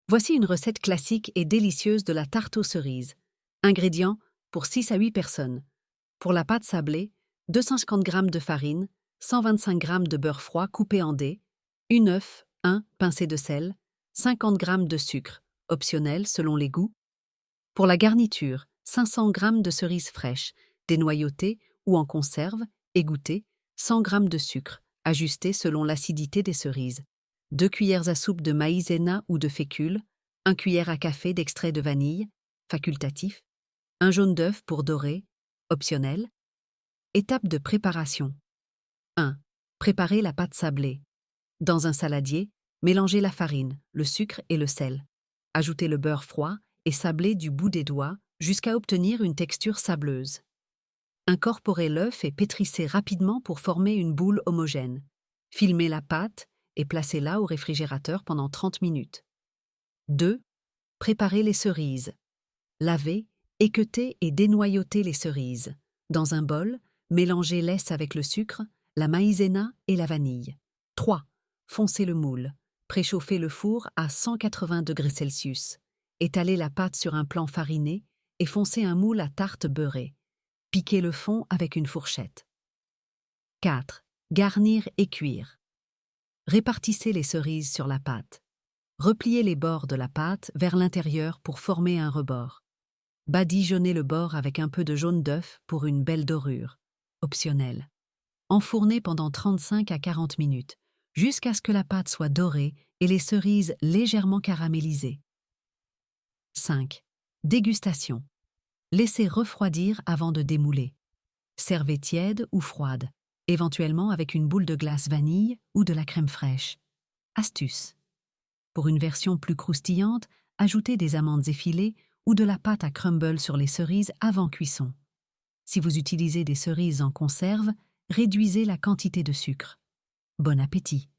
Voici une recette classique et délicieuse de la tarte aux cerises. Ingrédients pour 6 à 8 personnes. Pour la pâte sablée, 250 g de farine, 125 g de beurre froid coupé en dés, une œuf, un pincée de sel, 50 g de sucre, optionnel selon les goûts. Pour la garniture, 500 g de cerises fraîches, dénoyautées ou en conserve, égouttées, 100 g de sucre, ajusté selon l'acidité des cerises. 2 cuillères à soupe de maïzena ou de fécule, 1 cuillère à café d'extrait de vanille, facultatif, un jaune d'œuf pour dorer, optionnel. Étape de préparation. 1. Préparer la pâte sablée. Dans un saladier, mélangez la farine, le sucre et le sel. Ajoutez le beurre froid et sablé du bout des doigts jusqu'à obtenir une texture sableuse. Incorporez l'œuf et pétrissez rapidement pour former une boule homogène. Filmez la pâte et placez-la au réfrigérateur pendant 30 minutes. 2. Préparez les cerises. Lavez, équeutez et dénoyautez les cerises. Dans un bol, mélangez l'ess avec le sucre, la maïzena et la vanille. 3. Foncez le moule. Préchauffez le four à 180 degrés Celsius. Étalez la pâte sur un plan fariné et foncez un moule à tarte beurré. Piquez le fond avec une fourchette. 4. Garnir et cuire. Répartissez les cerises sur la pâte. Repliez les bords de la pâte vers l'intérieur pour former un rebord. Badigeonnez le bord avec un peu de jaune d'œuf pour une belle dorure. Optionnel. Enfournez pendant 35 à 40 minutes, jusqu'à ce que la pâte soit dorée et les cerises légèrement caramélisées. 5. Dégustation. Laissez refroidir avant de démouler. Servez tiède ou froide, éventuellement avec une boule de glace vanille ou de la crème fraîche. Astuce. Pour une version plus croustillante, ajoutez des amandes effilées ou de la pâte à crumble sur les cerises avant cuisson. Si vous utilisez des cerises en conserve, réduisez la quantité de sucre. Bon appétit!